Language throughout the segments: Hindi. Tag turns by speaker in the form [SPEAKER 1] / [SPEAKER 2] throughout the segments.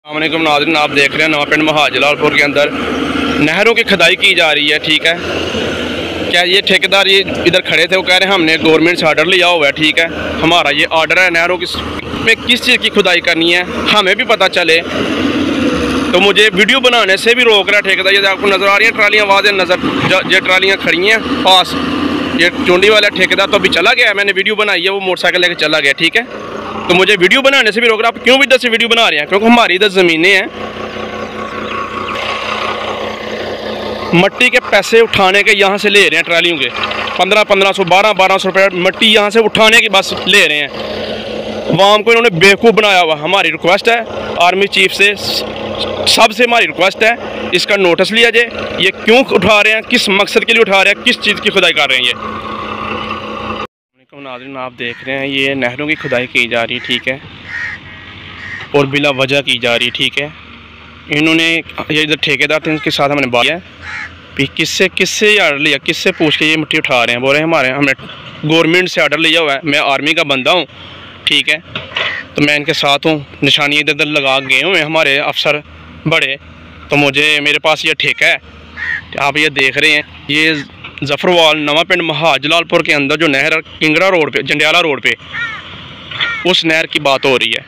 [SPEAKER 1] अस्सलामुअलैकुम नाज़रीन, आप देख रहे हैं नवा पिंड महाज जलालपुर के अंदर नहरों की खुदाई की जा रही है। ठीक है, क्या ये ठेकेदार ये इधर खड़े थे, वो कह रहे हैं हमने गवर्नमेंट से ऑर्डर लिया हुआ है। ठीक है, हमारा ये ऑर्डर है नहरों की में किस चीज़ की खुदाई करनी है हमें भी पता चले, तो मुझे वीडियो बनाने से भी रोक रहा है ठेकेदार। ये आपको नज़र आ रही हैं ट्रालियाँ, वाज़े नज़र ये ट्रालियाँ खड़ी हैं पास। ये चुंडी वाला ठेकेदार तो अभी चला गया है, मैंने वीडियो बनाई है, वो मोटरसाइकिल लेकर चला गया। ठीक है, तो मुझे वीडियो बनाने से भी रोक रहा है। आप क्यों इधर से वीडियो बना रहे हैं? क्योंकि हमारी इधर ज़मीनें हैं, मट्टी के पैसे उठाने के यहाँ से ले रहे हैं ट्रालियों के 1500 1200 रुपये मट्टी यहाँ से उठाने की बस ले रहे हैं। वाम को इन्होंने बेवकूफ़ बनाया हुआ। हमारी रिक्वेस्ट है आर्मी चीफ से, सबसे हमारी रिक्वेस्ट है, इसका नोटिस लिया जाए। ये क्यों उठा रहे हैं, किस मकसद के लिए उठा रहे हैं, किस चीज़ की खुदाई कर रहे हैं ये। नाज़रीन, आप देख रहे हैं ये नहरों की खुदाई की जा रही है। ठीक है, और बिला वजह की जा रही है। ठीक है, इन्होंने ये इधर ठेकेदार थे, इनके साथ हमने बात है किससे ऑर्डर लिया, किससे पूछ के ये मिट्टी उठा रहे हैं। बोल रहे हैं हमने गवर्नमेंट से ऑर्डर लिया हुआ है, मैं आर्मी का बंदा हूँ। ठीक है, तो मैं इनके साथ हूँ, निशानी इधर उधर लगा गए हुए हमारे अफसर बड़े, तो मेरे पास ये ठेका है। आप ये देख रहे हैं, ये जफरवाल नवा पिंड महाज जलालपुर के अंदर जो नहर किंगड़ा रोड पे, जंडियाला रोड पे, उस नहर की बात हो रही है।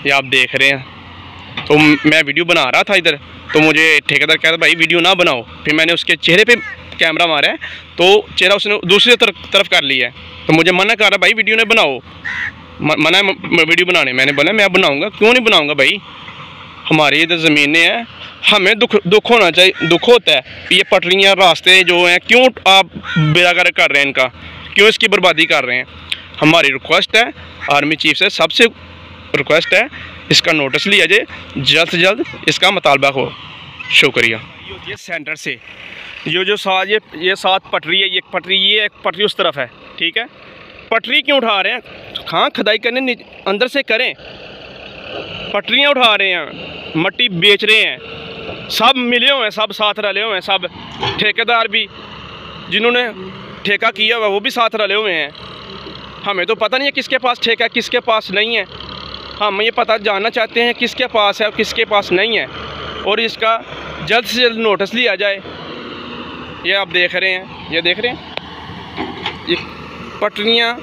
[SPEAKER 1] ये आप देख रहे हैं। तो मैं वीडियो बना रहा था इधर, तो मुझे ठेकेदार कहता भाई वीडियो ना बनाओ। फिर मैंने उसके चेहरे पे कैमरा मारा है, तो चेहरा उसने दूसरी तरफ कर लिया है। तो मुझे मना कर रहा भाई वीडियो नहीं बनाओ, मना है वीडियो बनाने। मैंने बोला मैं बनाऊँगा, क्यों नहीं बनाऊँगा भाई, हमारी इधर ज़मीनें हैं, हमें दुख होना चाहिए। दुख होता है ये पटरियाँ रास्ते जो हैं, क्यों आप बेरागर कर रहे हैं इनका, क्यों इसकी बर्बादी कर रहे हैं। हमारी रिक्वेस्ट है आर्मी चीफ से, सबसे रिक्वेस्ट है, इसका नोटिस लिया जाए, जल्द से जल्द इसका मुतालबा हो। शुक्रिया। ये सेंटर से ये सात पटरी है, ये एक पटरी उस तरफ है। ठीक है, पटरी क्यों उठा रहे हैं? हाँ, खुदाई करने अंदर से करें, पटरियाँ उठा रहे हैं, मट्टी बेच रहे हैं, सब मिले हुए हैं, सब साथ रले हुए हैं, सब ठेकेदार भी जिन्होंने ठेका किया हुआ वो भी साथ रले हुए हैं। हमें तो पता नहीं है किसके पास ठेका है, किसके पास नहीं है। हम ये पता जानना चाहते हैं किसके पास है और किसके पास नहीं है, और इसका जल्द से जल्द नोटिस लिया जाए। ये आप देख रहे हैं, ये देख रहे हैं, ये पटरियाँ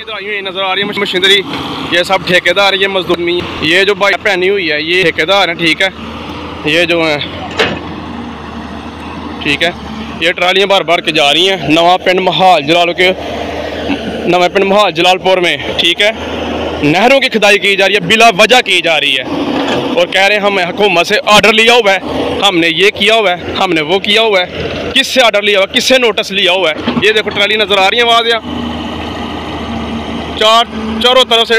[SPEAKER 1] तो आई हुई नज़र आ रही है, मशीनरी, ये सब ठेकेदार, ये मजदूर नहीं, ये जो बाइक पहनी हुई है ये ठेकेदार हैं। ठीक है, ये जो है, ठीक है, ये ट्रालियाँ भर के जा रही हैं नवा पिंड महाज जलालपुर में। ठीक है, नहरों की खुदाई की जा रही है, बिला वजह की जा रही है, और कह रहे हैं हम हुकूमत से ऑर्डर लिया हुआ है, हमने ये किया हुआ है, हमने वो किया हुआ है। किससे ऑर्डर लिया हुआ है, किससे नोटिस लिया हुआ है? ये देखो ट्राली नज़र आ रही है, वहाँ चारों तरफ से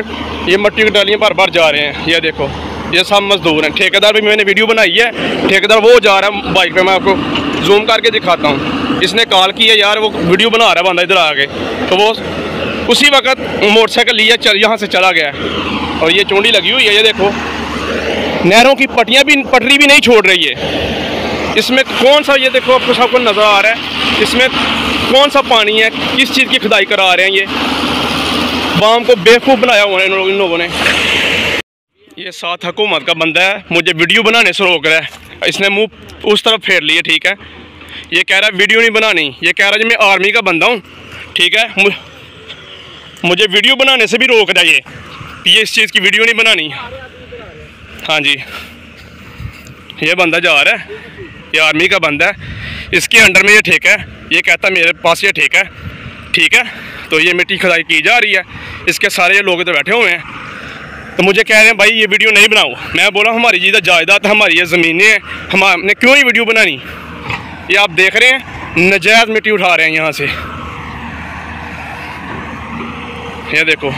[SPEAKER 1] ये मट्टी की ट्रालियाँ भर जा रहे हैं। ये देखो, ये सब मजदूर हैं। ठेकेदार भी मैंने वीडियो बनाई है, ठेकेदार वो जा रहा है बाइक पे, मैं आपको जूम करके दिखाता हूँ। इसने कॉल की है यार, वो वीडियो बना रहा है बंदा इधर आके, तो वो उसी वक्त मोटरसाइकिल लिया यहाँ से चला गया। और ये चूंडी लगी हुई है, ये देखो, नहरों की पटरी भी नहीं छोड़ रही है। इसमें कौन सा, ये देखो आपको सबको नज़र आ रहा है, इसमें कौन सा पानी है, किस चीज़ की खुदाई करा रहे हैं। ये वाम को बेवकूफ़ बनाया हुआ है इन लोगों ने। ये साथ हुकूमत का बंदा है, मुझे वीडियो बनाने से रोक रहा है, इसने मुंह उस तरफ फेर लिए। ठीक है, ये कह रहा है वीडियो नहीं बनानी, ये कह रहा है मैं आर्मी का बंदा हूँ। ठीक है, मुझे वीडियो बनाने से भी रोक रहा है ये इस चीज़ की वीडियो नहीं बनानी। हाँ जी, ये बंदा जा रहा है, ये आर्मी का बंदा है, इसके अंडर में ये ठेका है, ये कहता है मेरे पास ये ठेका है। ठीक है, तो ये मिट्टी खुदाई की जा रही है, इसके सारे ये लोग इधर बैठे हुए हैं, तो मुझे कह रहे हैं भाई ये वीडियो नहीं बनाओ। मैं बोला हमारी इधर जायदाद, हमारी ये ज़मीनें हैं, हमने क्यों ही वीडियो बनानी। ये आप देख रहे हैं नजायज़ मिट्टी उठा रहे हैं यहाँ से, ये देखो।